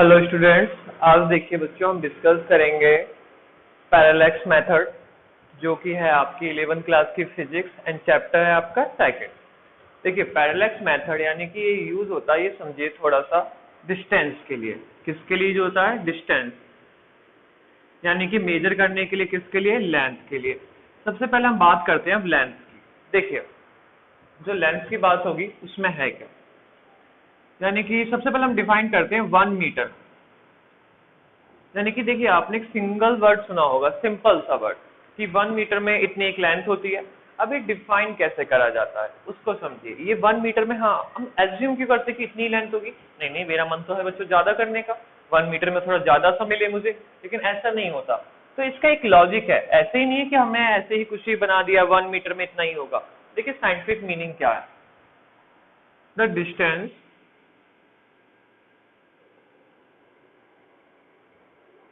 Hello students, आज देखिए बच्चों हम डिस्कस करेंगे पैरेलैक्स मेथड जो कि है आपकी 11th क्लास की फिजिक्स एंड चैप्टर है आपका सेकंड। देखिए पैरेलैक्स मेथड यानी कि ये यूज होता है, ये समझिए थोड़ा सा डिस्टेंस के लिए। किसके लिए यूज होता है? डिस्टेंस, यानी कि मेजर करने के लिए। किसके लिए? लेंथ के लिए। सबसे पहले हम बात करते हैं अब लेंथ की। देखिए जो लेंथ की बात होगी उसमें है क्या, यानी कि सबसे पहले हम डिफाइन करते हैं 1 मीटर। यानी कि देखिए आपने एक सिंगल वर्ड सुना होगा, सिंपल सा वर्ड, कि 1 मीटर में इतनी एक लेंथ होती है। अब ये डिफाइन कैसे करा जाता है उसको समझिए। ये 1 मीटर में, हाँ हम एज्यूम क्यों करते कि इतनी लेंथ होगी, नहीं नहीं मेरा मन तो है बच्चों ज्यादा करने का, 1 मीटर में थोड़ा ज्यादा सा मिले मुझे, लेकिन ऐसा नहीं होता। तो इसका एक लॉजिक है, ऐसे ही नहीं है कि हमें ऐसे ही कुछ ही बना दिया 1 मीटर में इतना ही होगा। देखिए साइंटिफिक मीनिंग क्या है, the distance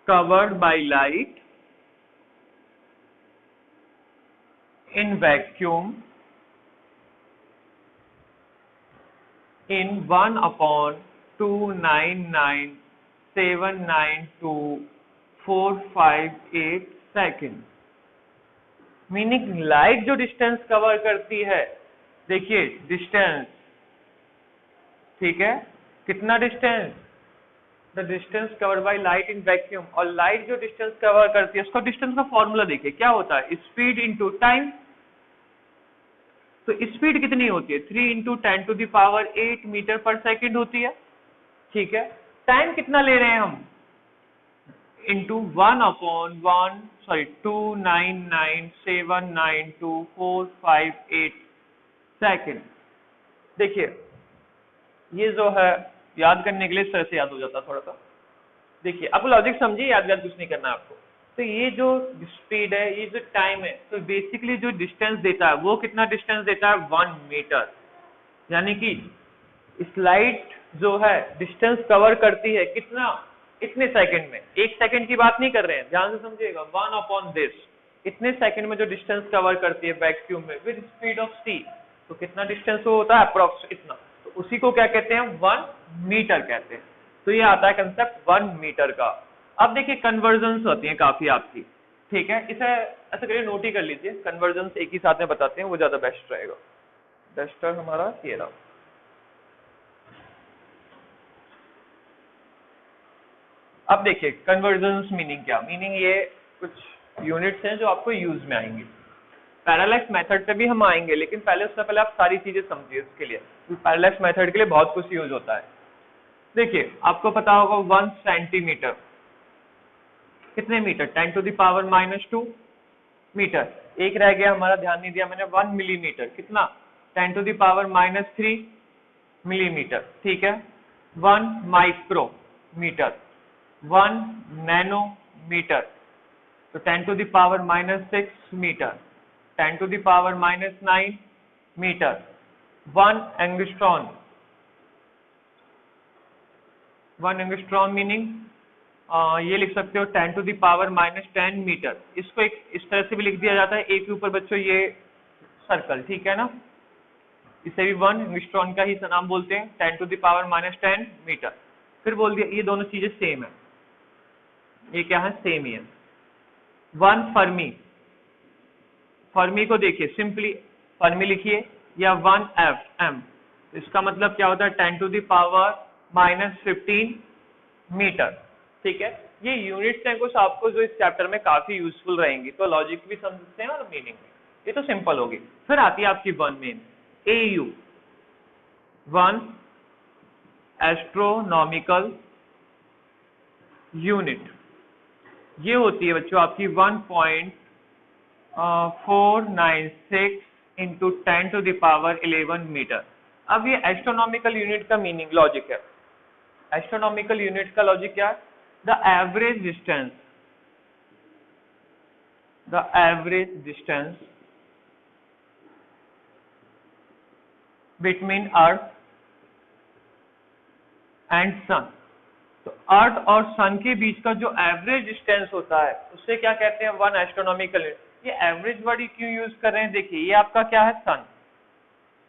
covered by light in vacuum in 1/299,792,458 second. Meaning light जो डिस्टेंस कवर करती है, देखिए डिस्टेंस, ठीक है, कितना distance, the distance covered by light in vacuum. और लाइट जो डिस्टेंस कवर करती है उसका डिस्टेंस का फॉर्मूला देखिए क्या होता है, स्पीड इंटू टाइम। तो स्पीड कितनी होती है? 3 इंटू 10⁸ मीटर पर सेकेंड होती है, ठीक है। टाइम कितना ले रहे हैं हम? Into 299,792,458 second. देखिए ये जो है याद करने के लिए इस तरह से याद हो जाता थोड़ा सा। देखिए अब लॉजिक समझिए, याद याद कुछ नहीं करना आपको। तो ये जो स्पीड है, ये जो टाइम है, तो बेसिकली जो डिस्टेंस देता है वो कितना डिस्टेंस देता है? 1 मीटर। यानी कि स्लाइट जो है डिस्टेंस कवर करती है कितना? इतने सेकंड में। एक सेकंड की बात नहीं कर रहे हैं, ध्यान से समझिएगा। 1/this, इतने सेकंड में जो डिस्टेंस कवर करती है वैक्यूम में विद स्पीड ऑफ c। तो कितना डिस्टेंस वो होता है? अप्रोक्स इतना। तो उसी को क्या कहते हैं? 1 मीटर कहते हैं। तो ये आता है कंसेप्ट 1 मीटर का। अब देखिए कन्वर्जन्स होती है काफी आपकी, ठीक है, इसे ऐसा करिए नोट ही कर लीजिए। कन्वर्जन्स एक ही साथ में बताते हैं, वो ज्यादा बेस्ट रहेगा। डस्टर हमारा ये रहा। अब देखिए कन्वर्जन्स मीनिंग क्या, मीनिंग ये कुछ यूनिट्स हैं जो आपको यूज में आएंगी। पैरेलैक्स मेथड पे भी हम आएंगे, लेकिन पहले उससे पहले आप सारी चीजें समझिए उसके लिए। पैरेलैक्स मेथड के लिए बहुत कुछ यूज होता है। देखिए आपको पता होगा 1 सेंटीमीटर कितने मीटर? 10⁻⁻² मीटर। एक रह गया हमारा, ध्यान नहीं दिया मैंने, 1 मिलीमीटर कितना? 10⁻³ मिलीमीटर, ठीक है। 1 माइक्रोमीटर, 1 नैनोमीटर, तो 10⁻⁻6 metre, 10⁻⁻9 metre, 1 angstrom. 1 angstrom meaning ये लिख सकते हो 10⁻⁻10 मीटर। इसको एक इस तरह से भी लिख दिया जाता है, ए के ऊपर बच्चों ये सर्कल, ठीक है ना, इसे भी 1 एंगस्ट्रॉन का ही नाम बोलते हैं, 10⁻⁻10 मीटर। फिर बोल दिया ये दोनों चीजें सेम है, ये क्या है? सेम ही है। 1 फर्मी, फर्मी को देखिए सिंपली फर्मी लिखिए, या 1 FM, इसका मतलब क्या होता है? 10⁻⁻15 मीटर, ठीक है। ये यूनिट्स हैं कुछ आपको जो इस चैप्टर में काफी यूजफुल रहेंगी, तो लॉजिक भी समझते हैं और मीनिंग भी। ये तो सिंपल होगी। फिर आती है आपकी 1 मेन, AU, 1 एस्ट्रोनॉमिकल यूनिट। ये होती है बच्चों आपकी 1.496 इंटू 10⁻11 मीटर। अब ये एस्ट्रोनॉमिकल यूनिट का मीनिंग लॉजिक है। एस्ट्रोनॉमिकल यूनिट का लॉजिक क्या है? The average distance, the average distance between earth and sun. तो अर्थ और सन के बीच का जो एवरेज डिस्टेंस होता है उससे क्या कहते हैं? 1 एस्ट्रोनॉमिकल यूनिट। ये एवरेज वर्ड क्यों यूज कर रहे हैं? देखिए ये आपका क्या है? सन,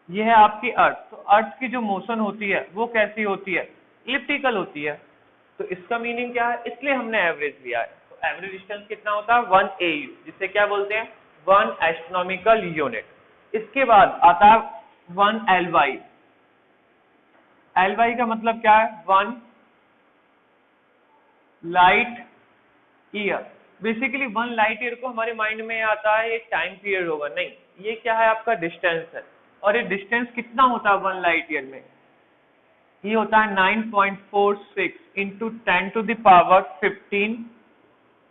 ये है आपकी अर्थ। तो अर्थ की जो मोशन होती है वो कैसी होती है? इलिप्टिकल होती है। तो इसका मीनिंग क्या है, इसलिए हमने एवरेज लिया है। तो एवरेज डिस्टेंस कितना होता है 1 AU, जिसे क्या बोलते हैं 1 एस्ट्रोनॉमिकल यूनिट। इसके बाद आता है 1 LY। LY का मतलब क्या है 1 light year. Basically 1 light year को हमारे माइंड में आता है एक टाइम पीरियड होगा, नहीं, ये क्या है आपका डिस्टेंस है। और ये डिस्टेंस कितना होता है 1 लाइट ईयर में, ये होता है 9.46 इंटू 10⁻15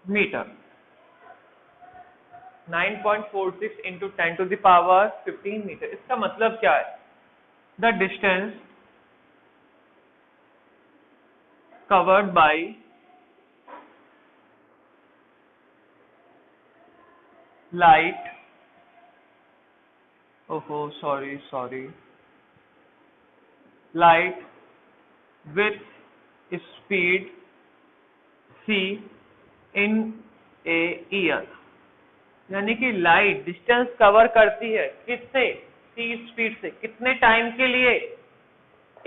मीटर। 9.46 into 10⁻15 metre. इसका मतलब क्या है, the distance covered by light, light with speed c in a year। यानी कि लाइट डिस्टेंस कवर करती है किससे, c स्पीड से, कितने टाइम के लिए,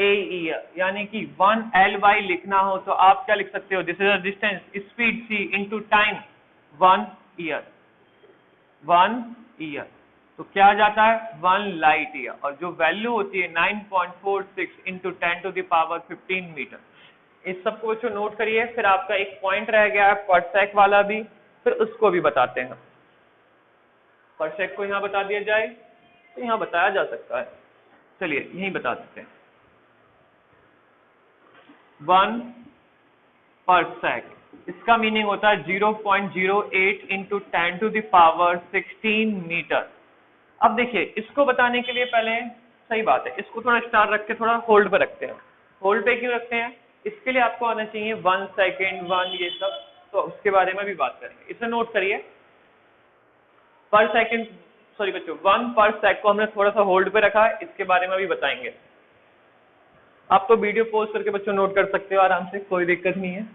a ईयर। यानी कि 1 LY लिखना हो तो आप क्या लिख सकते हो, this is the distance, speed c into time 1 year, 1 year. तो क्या आ जाता है 1 लाइट ईयर, और जो वैल्यू होती है 9.46 इंटू 10⁻15 मीटर। इस सबको बच्चों नोट करिए। फिर आपका एक पॉइंट रह गया है पर सेक वाला भी, फिर उसको भी बताते हैं। पर सेक को यहाँ बता दिया जाए तो यहाँ बताया जा सकता है, चलिए यहीं बता देते हैं। 1 पर सेक, इसका मीनिंग होता है 0.08 इंटू 10⁻16 मीटर। अब देखिए इसको बताने के लिए पहले, सही बात है, इसको थोड़ा स्टार रख के थोड़ा होल्ड पे रखते हैं। होल्ड पे क्यों रखते हैं, इसके लिए आपको आना चाहिए 1 सेकेंड 1 ये सब, तो उसके बारे में भी बात करेंगे। इसे नोट करिए, पर सेकेंड, सॉरी बच्चों 1 पर सेक को हमने थोड़ा सा होल्ड पे रखा है, इसके बारे में भी बताएंगे। आप तो वीडियो पॉज करके बच्चों नोट कर सकते हो आराम से, कोई दिक्कत नहीं है।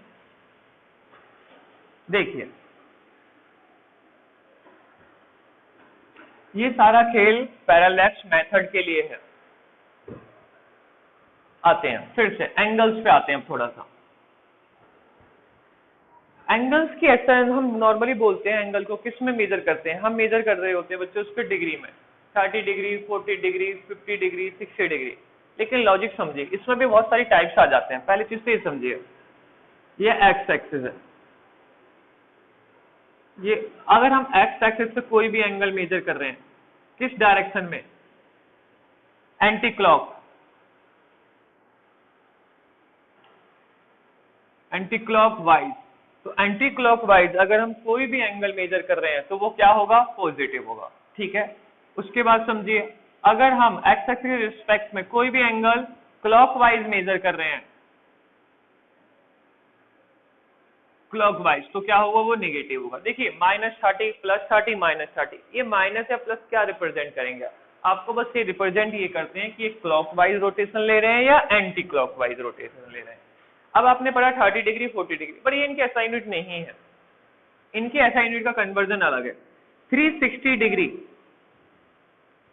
देखिए ये सारा खेल पैरेलैक्स मेथड के लिए है। आते हैं फिर से एंगल्स पे आते हैं थोड़ा सा। एंगल्स की ऐसा हम नॉर्मली बोलते हैं, एंगल को किस में मेजर करते हैं, हम मेजर कर रहे होते हैं बच्चों उस पर डिग्री में, 30 डिग्री 40 डिग्री 50 डिग्री 60 डिग्री। लेकिन लॉजिक समझिए, इसमें भी बहुत सारी टाइप्स आ जाते हैं। पहली चीज तो ये समझिए, ये एक्स एक्सिस है, ये अगर हम एक्स एक्सिस से कोई भी एंगल मेजर कर रहे हैं, किस डायरेक्शन में, anti clock, anti clock wise. तो एंटी क्लॉक वाइज अगर हम कोई भी एंगल मेजर कर रहे हैं तो वो क्या होगा, पॉजिटिव होगा, ठीक है। उसके बाद समझिए, अगर हम एक्स एक्सिस के रिस्पेक्ट में कोई भी एंगल क्लॉकवाइज मेजर कर रहे हैं, क्लॉकवाइज, तो क्या होगा, वो नेगेटिव होगा। देखिए -30 +30 -30, ये माइनस या प्लस क्या रिप्रेजेंट करेंगे, आपको बस ये रिप्रेजेंट ये करते हैं कि ये क्लॉकवाइज रोटेशन ले रहे हैं या एंटी क्लॉकवाइज रोटेशन ले रहे हैं। अब आपने पढ़ा 30 डिग्री 40 डिग्री, पर ये इनके एसआई यूनिट नहीं है, इनके एसआई यूनिट का कन्वर्जन अलग है। 360 डिग्री,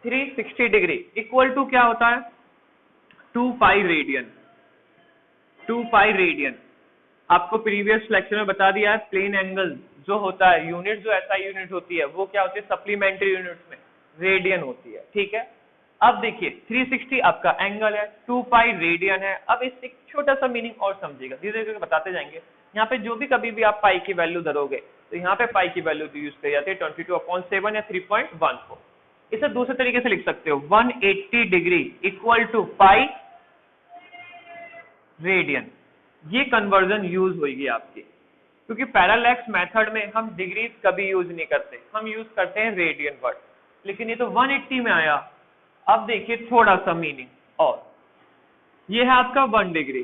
360 डिग्री इक्वल टू क्या होता है, 2 पाई रेडियन। 2 पाई रेडियन आपको प्रीवियस लेक्चर में बता दिया है। प्लेन एंगल जो होता है, यूनिट जो एसआई यूनिट होती है वो क्या होती है, सप्लीमेंट्री यूनिट्स में रेडियन होती है, ठीक है। अब देखिए 360 आपका एंगल है, 2 पाई रेडियन है। अब इस एक छोटा सा मीनिंग और समझिएगा, धीरे धीरे बताते जाएंगे। यहाँ पे जो भी कभी भी आप पाई की वैल्यू धरोगे तो यहाँ पे पाई की वैल्यू यूज करी जाती है 22/7 या 3.14। इसे दूसरे तरीके से लिख सकते हो, 180 degree equal to pi radian. ये कन्वर्जन यूज होगी आपकी, क्योंकि पैरेलैक्स मेथड में हम डिग्री कभी यूज नहीं करते, हम यूज करते हैं रेडियन वर्ड। लेकिन ये तो 180 में आया। अब देखिए थोड़ा सा मीनिंग और, ये है आपका 1 डिग्री।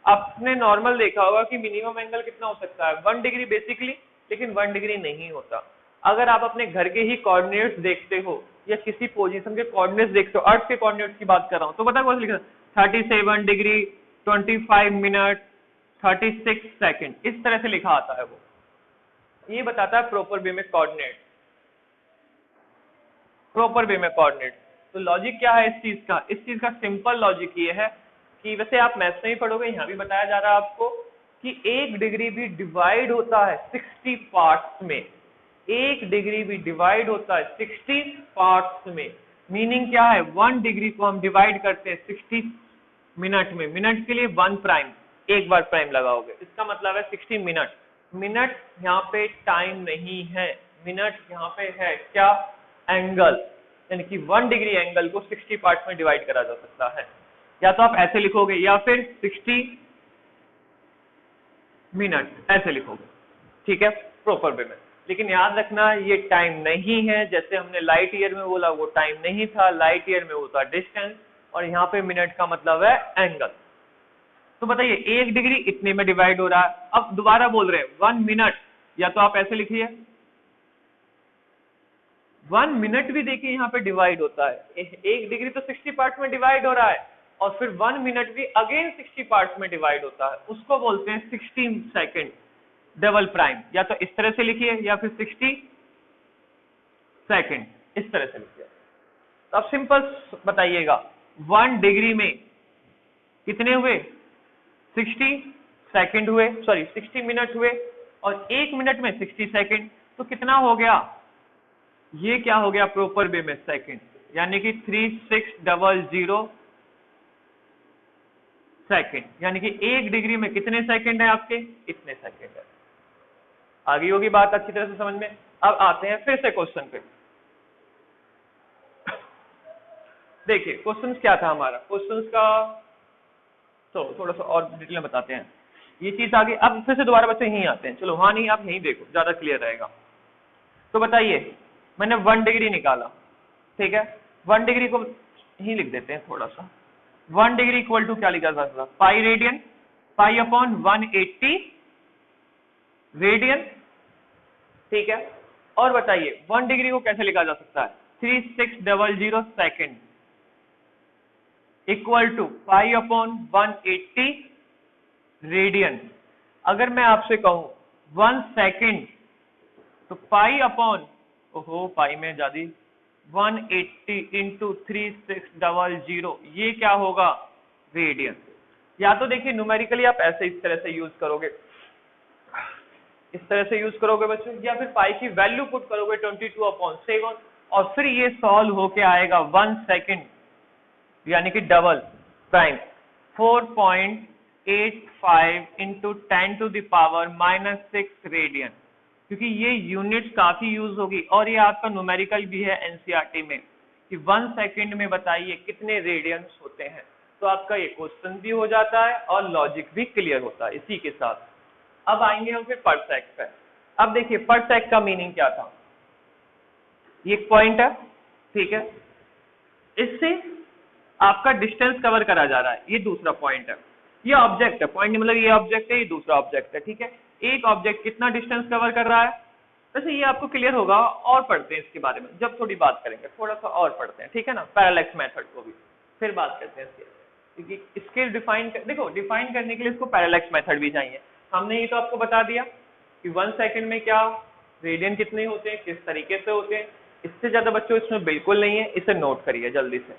आपने नॉर्मल देखा होगा कि मिनिमम एंगल कितना हो सकता है 1 डिग्री बेसिकली, लेकिन 1 डिग्री नहीं होता। अगर आप अपने घर के ही कोऑर्डिनेट्स देखते हो या किसी पोजीशन के कोऑर्डिनेट्स देखते हो, अर्थ के कोऑर्डिनेट्स की बात कर रहा हूं, तो पता कौन सा लिखा, 37 डिग्री 25 मिनट 36 सेकंड, इस तरह से लिखा आता है। वो ये बताता है प्रॉपर वे में कोऑर्डिनेट, प्रॉपर वे में कोऑर्डिनेट। तो लॉजिक क्या है इस चीज का, इस चीज का सिंपल लॉजिक ये है कि वैसे आप मैथ्स में ही पढ़ोगे, यहाँ भी बताया जा रहा है आपको कि 1 डिग्री भी डिवाइड होता है 60 पार्ट्स में, 1 डिग्री भी डिवाइड होता है 60 पार्ट्स में। मीनिंग क्या है, 1 डिग्री को हम डिवाइड करते हैं 60 मिनट में, मिनट के लिए 1 प्राइम, एक बार प्राइम लगाओगे, इसका मतलब है 60 मिनट। मिनट यहाँ पे टाइम नहीं है, मिनट यहाँ पे है क्या, एंगल, यानी कि 1 डिग्री एंगल को 60 पार्ट्स में डिवाइड करा जा सकता है। या तो आप ऐसे लिखोगे या फिर 60 मिनट ऐसे लिखोगे, ठीक है, प्रॉपर वे में। लेकिन याद रखना ये टाइम नहीं है, जैसे हमने लाइट ईयर में बोला वो टाइम नहीं था, लाइट ईयर में वो था डिस्टेंस, और यहाँ पे मिनट का मतलब है एंगल। तो बताइए 1 डिग्री इतने में डिवाइड हो रहा है। अब दोबारा बोल रहे हैं 1 मिनट, या तो आप ऐसे लिखिए 1 मिनट भी देखिए यहाँ पे डिवाइड होता है, 1 डिग्री तो 60 पार्ट में डिवाइड हो रहा है, और फिर 1 मिनट भी अगेन 60 पार्ट्स में डिवाइड होता है, उसको बोलते हैं 60 सेकेंड डबल प्राइम। या तो इस तरह से लिखिए या फिर 60 सेकेंड इस तरह से लिखिए। तो अब सिंपल बताइएगा 1 डिग्री में कितने हुए, 60 सेकेंड हुए, सॉरी 60 मिनट हुए, और 1 मिनट में 60 सेकेंड, तो कितना हो गया, ये क्या हो गया प्रॉपर वे में सेकेंड, यानी कि 3600 सेकेंड, यानी कि 1 डिग्री में कितने सेकेंड है आपके, इतने सेकेंड है। आगे होगी बात अच्छी तरह से समझ में। अब आते हैं फिर से क्वेश्चन पे। देखिए क्वेश्चन क्या था हमारा, क्वेश्चन का तो थोड़ा सा और डिटेल में बताते हैं ये चीज आगे। अब फिर से दोबारा बच्चे यहीं आते हैं, चलो वहां नहीं, आप यहीं देखो ज्यादा क्लियर रहेगा। तो बताइए मैंने 1 डिग्री निकाला, ठीक है, 1 डिग्री को यहीं लिख देते हैं थोड़ा सा। 1 डिग्री इक्वल टू क्या लिखा जा सकता है, पाई रेडियन, पाई अपॉन 180 रेडियन, ठीक है। और बताइए 1 डिग्री को कैसे लिखा जा सकता है, 3600 second equal to pi upon 180 radian. अगर मैं आपसे कहूं 1 सेकेंड, तो पाई अपॉन, ओहो पाई में ज्यादा, 180 इंटू 3600, ये क्या होगा, रेडियन। या तो देखिए न्यूमेरिकली आप ऐसे इस तरह से यूज करोगे, इस तरह से यूज करोगे बच्चों, या फिर पाई की वैल्यू पुट करोगे 22/7, और फिर ये सॉल्व होके आएगा 1 सेकेंड यानी कि डबल प्राइम 4.85 इंटू 10⁻⁻6 रेडियन, क्योंकि ये यूनिट्स काफी यूज होगी, और ये आपका न्यूमेरिकल भी है एनसीईआरटी में कि 1 सेकेंड में बताइए कितने रेडियंस होते हैं। तो आपका ये क्वेश्चन भी हो जाता है और लॉजिक भी क्लियर होता है इसी के साथ। अब आएंगे हम फिर पर सेक पे। अब देखिए पर सेक का मीनिंग क्या था, ये एक पॉइंट है, ठीक है, इससे आपका डिस्टेंस कवर करा जा रहा है, ये दूसरा पॉइंट है, ये ऑब्जेक्ट है, पॉइंट मतलब ये ऑब्जेक्ट है, ये दूसरा ऑब्जेक्ट है, ठीक है। एक ऑब्जेक्ट कितना डिस्टेंस कवर कर रहा है, वैसे ये आपको क्लियर होगा, और पढ़ते हैं इसके बारे में जब थोड़ी बात करेंगे, थोड़ा सा और पढ़ते हैं, ठीक है ना, पैरेलैक्स मेथड को भी फिर बात करते हैं इसके, क्योंकि स्केल देखो डिफाइन करने के लिए इसको पैरेलैक्स मेथड भी चाहिए। हमने ये तो आपको बता दिया कि 1 सेकेंड में क्या रेडियन कितने होते हैं, किस तरीके से होते हैं, इससे ज्यादा बच्चों इसमें बिल्कुल नहीं है, इसे नोट करिए जल्दी से।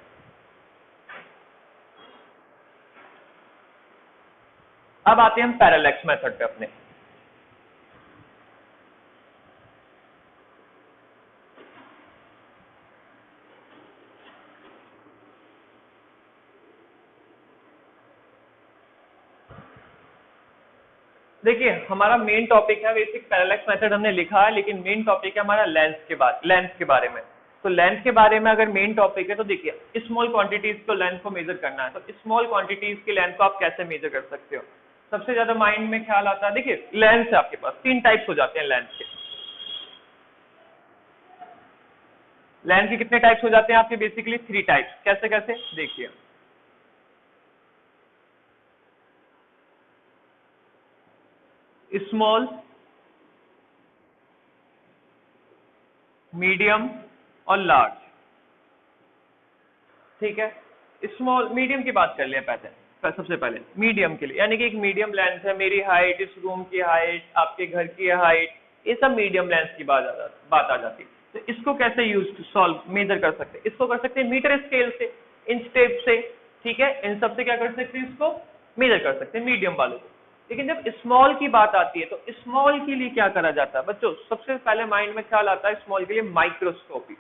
अब आते हैं हम पैरेलैक्स मेथड पे अपने। देखिए हमारा मेन टॉपिक है बेसिक पैरेलैक्स मेथड हमने लिखा है, लेकिन मेन टॉपिक है हमारा लेंथ के बारे में। तो लेंथ के बारे में अगर मेन टॉपिक है तो देखिए स्मॉल क्वांटिटीज को लेंथ को मेजर करना है, तो स्मॉल क्वांटिटीज की लेंथ को आप कैसे मेजर कर सकते हो। सबसे ज्यादा माइंड में ख्याल आता है, देखिए लेंथ है आपके पास 3 टाइप्स हो जाते हैं लेंथ के। लेंथ के कितने टाइप्स हो जाते हैं आपके, बेसिकली 3 टाइप्स। कैसे कैसे देखिए, स्मॉल, मीडियम और लार्ज, ठीक है। स्मॉल मीडियम की बात कर लिया सबसे पहले मीडियम के लिए, यानी कि एक मीडियम लेंथ है, मेरी हाइट, इस रूम की हाइट, आपके घर की हाइट, ये सब मीडियम लेंथ की बात आ जाती है। तो इसको कैसे सॉल्व मेजर कर सकते हैं, इसको कर सकते हैं मीटर स्केल से, इंच टेप से, ठीक है, इन सब से क्या कर सकते हैं, इसको मेजर कर सकते हैं मीडियम वालों को। लेकिन जब स्मॉल की बात आती है तो स्मॉल के लिए क्या करा जाता है बच्चों? सबसे पहले माइंड में ख्याल आता है स्मॉल के लिए माइक्रोस्कोपी,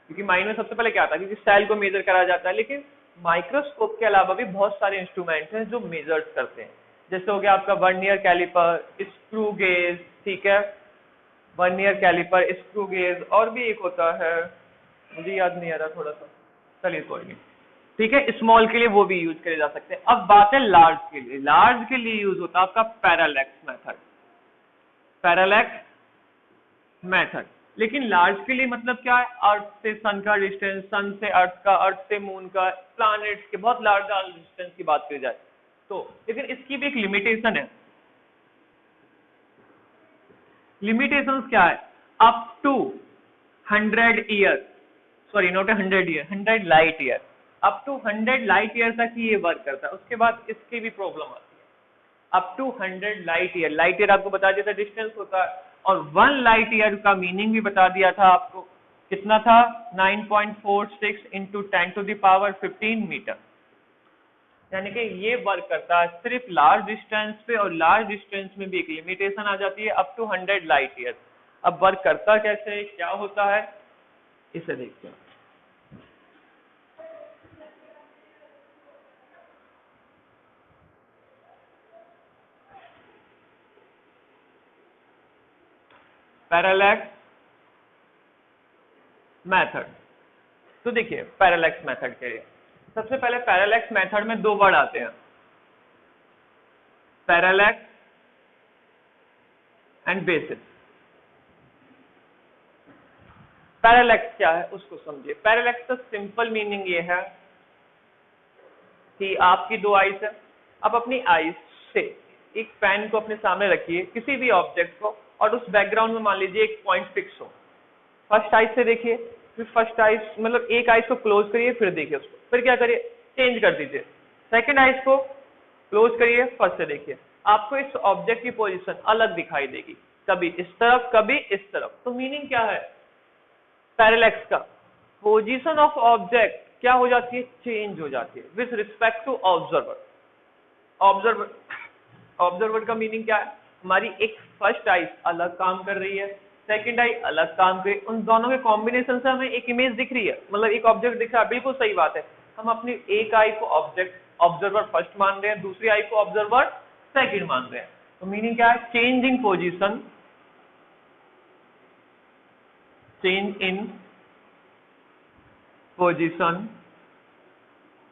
क्योंकि माइंड में सबसे पहले क्या आता है, क्योंकि सेल को मेजर करा जाता है। लेकिन माइक्रोस्कोप के अलावा भी बहुत सारे इंस्ट्रूमेंट्स हैं जो मेजर्स करते हैं, जैसे हो गया आपका वर्नियर कैलिपर, स्क्रू गेज, ठीक है, वर्नियर कैलिपर, स्क्रू गेज, और भी एक होता है मुझे याद नहीं आ रहा थोड़ा सा, चलिए कोई नहीं, ठीक है। स्मॉल के लिए वो भी यूज करे जा सकते हैं। अब बात है लार्ज के लिए। लार्ज के लिए यूज होता है आपका पैरालैक्स मेथड, पैरालैक्स मेथड। लेकिन लार्ज के लिए मतलब क्या है? अर्थ से सन का डिस्टेंस, सन से अर्थ का, अर्थ से मून का, प्लैनेट्स के बहुत लार्ज डिस्टेंस की बात की जाए तो। लेकिन इसकी भी एक लिमिटेशन है। लिमिटेशंस क्या है? Up to 100 year, sorry not 100 year, 100 light year, up to 100 light year तक ही ये वर्क करता है। उसके बाद इसकी भी प्रॉब्लम आती है। Up to 100 light year, light year आपको बता दिया था डिस्टेंस होता है, और 1 लाइट ईयर का मीनिंग भी बता दिया था आपको, कितना था? 9.46 इंटू 10⁻15 मीटर। यानी कि ये वर्क करता है सिर्फ लार्ज डिस्टेंस पे, और लार्ज डिस्टेंस में भी एक लिमिटेशन आ जाती है अप टू 100 लाइट ईयर। अब वर्क करता कैसे, क्या होता है, इसे देखते हैं। Parallax method. तो देखिए पैरालैक्स मेथड के लिए सबसे पहले पैरालैक्स मेथड में दो वर्ड आते हैं, पैरालैक्स एंड बेसिस। पैरालैक्स क्या है उसको समझिए। पैरालैक्स का सिंपल मीनिंग ये है कि आपकी दो आइज है, आप अपनी आइज से एक पेन को अपने सामने रखिए, किसी भी ऑब्जेक्ट को, और उस बैकग्राउंड में मान लीजिए एक पॉइंट फिक्स हो। फर्स्ट आइज से देखिए, फिर फर्स्ट आइज मतलब एक आइज को क्लोज करिए, फिर देखिए उसको, फिर क्या करिए, चेंज कर दीजिए, सेकंड आइज को क्लोज करिए, फर्स्ट से देखिए। आपको इस ऑब्जेक्ट की पोजीशन अलग दिखाई देगी, कभी इस तरफ कभी इस तरफ। तो मीनिंग क्या है पैरालैक्स का? पोजीशन ऑफ ऑब्जेक्ट क्या हो जाती है, चेंज हो जाती है with respect to observer. Observer, observer का मीनिंग क्या है? हमारी एक फर्स्ट आई अलग काम कर रही है, सेकंड आई अलग काम कर रही है, उन दोनों के कॉम्बिनेशन से हमें एक इमेज दिख रही है, मतलब एक ऑब्जेक्ट दिख रहा है। बिल्कुल सही बात है, हम अपनी एक आई को ऑब्जेक्ट ऑब्जर्वर फर्स्ट मान रहे हैं, दूसरी आई को ऑब्जर्वर सेकंड मान रहे हैं। तो मीनिंग क्या है? Change in position, change in position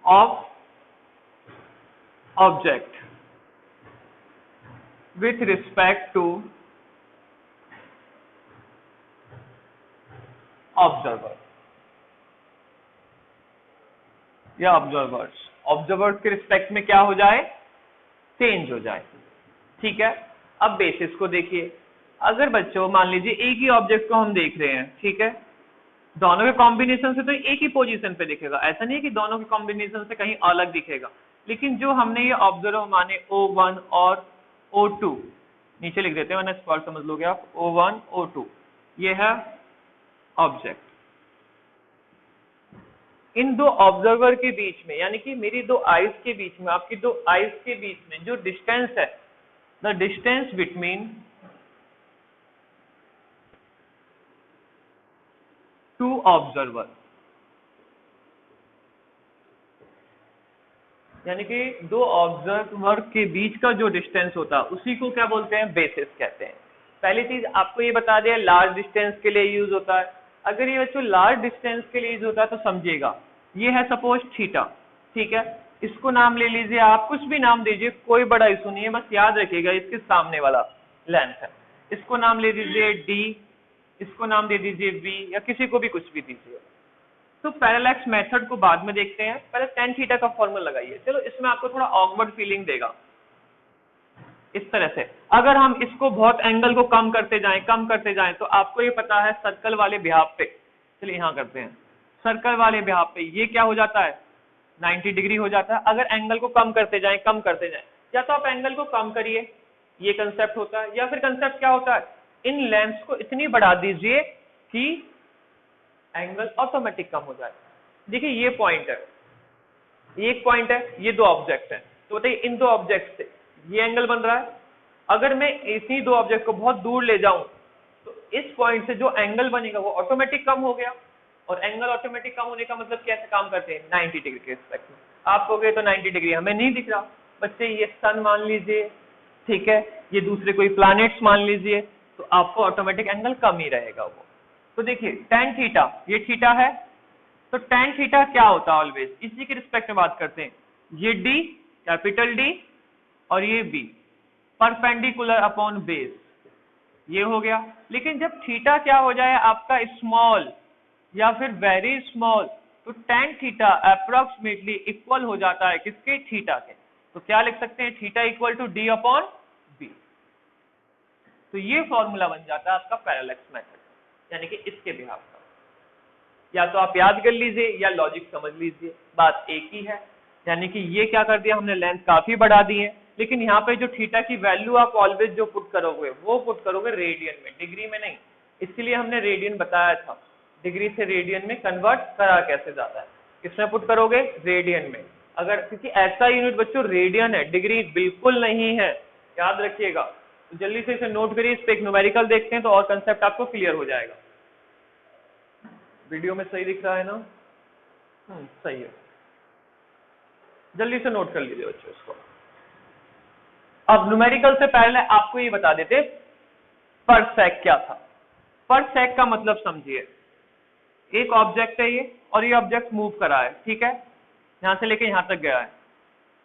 of object with respect to observer या ऑब्जर्वर्स। ऑब्जर्वर्स के रिस्पेक्ट में क्या हो जाए, चेंज हो जाए, ठीक है। अब बेसिस को देखिए, अगर बच्चों मान लीजिए एक ही ऑब्जेक्ट को हम देख रहे हैं, ठीक है, दोनों के कॉम्बिनेशन से तो एक ही पोजीशन पे दिखेगा, ऐसा नहीं है कि दोनों के कॉम्बिनेशन से कहीं अलग दिखेगा। लेकिन जो हमने ये ऑब्जर्वर माने O1 और O2, नीचे लिख देते हैं वरना स्पॉट समझ लोगे आप, O1 O2 ये है ऑब्जेक्ट। इन दो ऑब्जर्वर के बीच में, यानी कि मेरी दो आईज के बीच में, आपकी दो आईज के बीच में जो डिस्टेंस है, the distance between two observer, यानी कि दो ऑब्जर्वर के बीच का जो डिस्टेंस होता है उसी को क्या बोलते हैं, बेसिस कहते हैं। पहली चीज आपको ये बता दिया लार्ज डिस्टेंस के लिए यूज होता है। अगर ये बच्चों लार्ज डिस्टेंस के लिए यूज होता है तो समझिएगा, ये है सपोज थीटा, ठीक है, इसको नाम ले लीजिए आप, कुछ भी नाम दीजिए, कोई बड़ा इशू नहीं है, बस याद रखिएगा इसके सामने वाला लेंथ है, इसको नाम ले दीजिए डी, इसको नाम दे दीजिए वी, या किसी को भी कुछ भी दीजिए। तो पैरालैक्स मेथड को बाद में देखते हैं, पहले tan थीटा का फॉर्मूला लगाइए। चलो इसमें आपको थोड़ा ऑकवर्ड फीलिंग देगा इस तरह से, अगर हम इसको बहुत एंगल को कम करते जाएं तो आपको ये पता है सर्कल वाले बिहाफ पे, चलिए यहाँ करते हैं, सर्कल वाले बिहाफ पे ये क्या हो जाता है, 90 डिग्री हो जाता है। अगर एंगल को कम करते जाएं, या तो आप एंगल को कम करिए, ये कंसेप्ट होता है, या फिर कंसेप्ट क्या होता है, इन लेंथ्स को इतनी बढ़ा दीजिए कि एंगल ऑटोमेटिक कम हो जाए। देखिए ये पॉइंट है, ये एक पॉइंट है, ये दो ऑब्जेक्ट हैं, तो बताइए इन दो ऑब्जेक्ट से ये एंगल बन रहा है। अगर मैं इसी दो ऑब्जेक्ट को बहुत दूर ले जाऊं तो इस पॉइंट से जो एंगल बनेगा वो ऑटोमेटिक कम हो गया, और एंगल ऑटोमेटिक कम होने का मतलब कैसे काम करते हैं, 90 डिग्री के रिस्पेक्ट में। आप कहोगे तो 90 डिग्री हमें नहीं दिख रहा, बच्चे ये सन मान लीजिए, ठीक है, ये दूसरे कोई प्लैनेट्स मान लीजिए, तो आपको ऑटोमेटिक एंगल कम ही रहेगा वो। तो देखिए tan थीटा, ये थीटा है, तो tan थीटा क्या होता है ऑलवेज, इसी के रिस्पेक्ट में बात करते हैं, ये d कैपिटल D और ये b परपेंडिकुलर अपॉन बेस, ये हो गया। लेकिन जब थीटा क्या हो जाए आपका स्मॉल या फिर वेरी स्मॉल, तो tan थीटा अप्रोक्सीमेटली इक्वल हो जाता है किसके, थीटा के। तो क्या लिख सकते हैं, theta equal to D upon B। तो ये फॉर्मूला बन जाता है आपका पैरेलैक्स मेथड, यानी कि इसके बिहाफ का। या तो आप याद कर लीजिए या लॉजिक समझ लीजिए, बात एक ही है। यानी कि ये क्या कर दिया हमने, लेंथ काफी बढ़ा दी है, लेकिन यहाँ पे जो थीटा की वैल्यू आप ऑलवेज जो पुट करोगे वो पुट करोगे रेडियन में, डिग्री में नहीं। इसलिए हमने रेडियन बताया था, डिग्री से रेडियन में कन्वर्ट करा कैसे जाता है, किसमें पुट करोगे, रेडियन में। अगर क्योंकि ऐसा यूनिट बच्चों रेडियन है, डिग्री बिल्कुल नहीं है, याद रखिएगा। तो जल्दी से इसे नोट करिए, इस पे एक न्यूमेरिकल देखते हैं तो और कंसेप्ट आपको क्लियर हो जाएगा। वीडियो में सही दिख रहा है ना, सही है, जल्दी से नोट कर लीजिए बच्चों इसको। अब न्यूमेरिकल से पहले आपको ये बता देते पर सेक क्या था। पर सेक का मतलब समझिए, एक ऑब्जेक्ट है ये और ये ऑब्जेक्ट मूव करा है, ठीक है, यहां से लेके यहां तक गया है,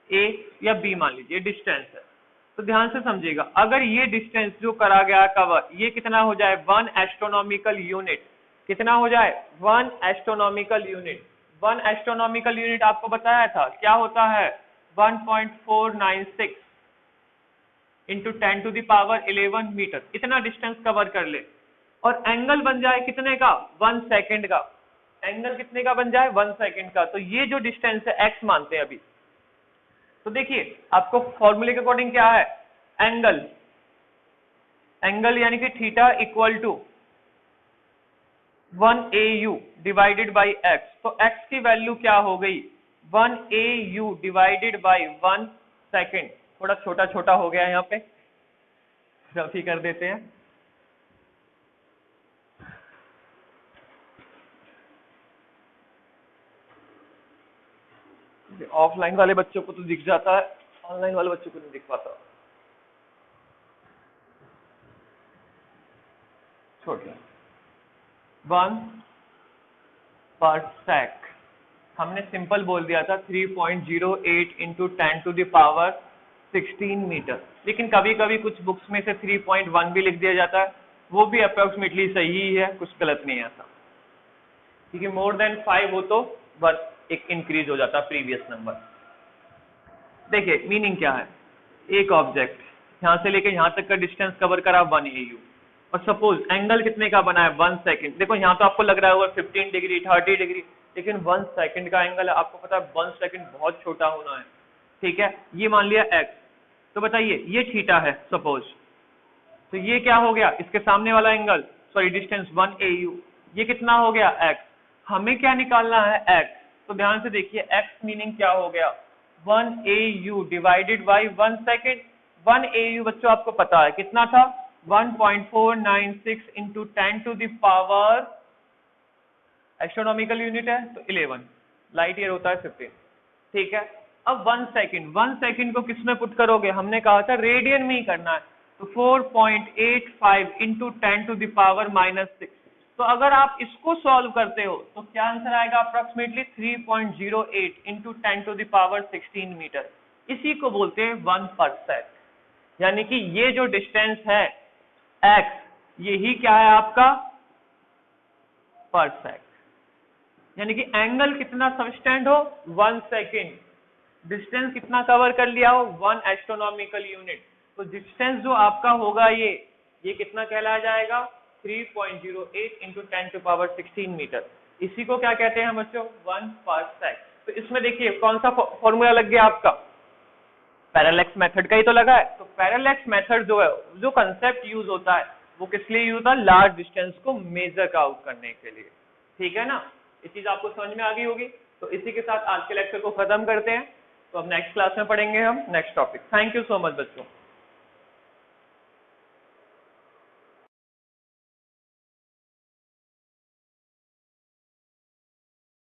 ए या बी मान लीजिए डिस्टेंस है। तो ध्यान से समझिएगा, अगर ये डिस्टेंस जो करा गया कवर ये कितना हो जाए, 1 एस्ट्रोनॉमिकल यूनिट, कितना हो जाए, 1 एस्ट्रोनॉमिकल यूनिट। 1 एस्ट्रोनॉमिकल यूनिट आपको बताया था क्या होता है, 1.496 into 10 to the power 11 metre, इतना डिस्टेंस कवर कर ले और एंगल बन जाए कितने का, 1 सेकेंड का। एंगल कितने का बन जाए, 1 सेकेंड का। तो ये जो डिस्टेंस है x मानते हैं अभी। तो देखिए आपको फॉर्मूले के अकॉर्डिंग क्या है, एंगल, एंगल यानी कि theta equal to 1 AU divided by x। तो x की वैल्यू क्या हो गई, 1 AU डिवाइडेड बाई 1 सेकेंड। थोड़ा छोटा छोटा हो गया है यहाँ पे, रफी कर देते हैं। ऑफलाइन वाले बच्चों को तो दिख जाता है, ऑनलाइन वाले बच्चों को नहीं दिख पाता। छोड़िए, 1 पर सेक हमने सिंपल बोल दिया था 3.08 into 10 to the power 16 metre. लेकिन कभी कभी कुछ बुक्स में से 3.1 भी लिख दिया जाता है, वो भी अप्रोक्सीमेटली सही ही है, कुछ गलत नहीं है ऐसा। क्योंकि मोर देन 5 हो तो बस एक इंक्रीज हो जाता प्रीवियस नंबर। देखिए मीनिंग क्या है, एक ऑब्जेक्ट यहां से लेके यहां तक का डिस्टेंस कवर करा 1 AU, और सपोज एंगल कितने का बना है, 1 सेकेंड। देखो यहाँ तो आपको लग रहा होगा 15 डिग्री 30 डिग्री, लेकिन 1 सेकेंड का एंगल है, आपको पता है 1 सेकेंड बहुत छोटा होना है, ठीक है। ये मान लिया x, तो बताइए ये थीटा है सपोज, तो ये क्या हो गया, इसके सामने वाला एंगल सॉरी डिस्टेंस 1 AU, ये कितना हो गया x। हमें क्या निकालना है x, तो ध्यान से देखिए x मीनिंग क्या हो गया, 1 AU divided by 1 second. 1 AU बच्चों आपको पता है कितना था, 1.496 into 10 to the power, astronomical unit है तो 11, लाइट ईयर होता है 15, ठीक है। अब 1 सेकेंड, 1 सेकेंड को किसमें पुट करोगे, हमने कहा था रेडियन में ही करना है, तो 4.85 इंटू 10 टू द पावर -6। तो अगर आप इसको सॉल्व करते हो तो क्या आंसर आएगा, approximately 3.08 into 10 to the power 16 metre. इसी को बोलते हैं 1 पर सेक, यानी कि ये जो डिस्टेंस है x, यही क्या है आपका पर सेक। यानी कि एंगल कितना सबस्टेंड हो, 1 सेकेंड, डिस्टेंस कितना कवर कर लिया हो, 1 एस्ट्रोनॉमिकल यूनिट। तो डिस्टेंस जो आपका होगा ये कितना कहलाया जाएगा, 3.08 इंटू 10 टू पावर 16 मीटर। इसी को क्या कहते हैं बच्चों, 1 पर सेक। तो इसमें देखिए कौन सा फॉर्मूला लग गया आपका, पैरेलैक्स मेथड का ही तो लगा है। तो पैरेलैक्स मेथड जो है, जो कंसेप्ट यूज होता है वो किस लिए यूज होता है, लार्ज डिस्टेंस को मेजर आउट करने के लिए, ठीक है ना। ये चीज आपको समझ में आ गई होगी। तो इसी के साथ आज के लेक्चर को खत्म करते हैं। तो अब नेक्स्ट क्लास में पढ़ेंगे हम next topic. Thank you so much बच्चों।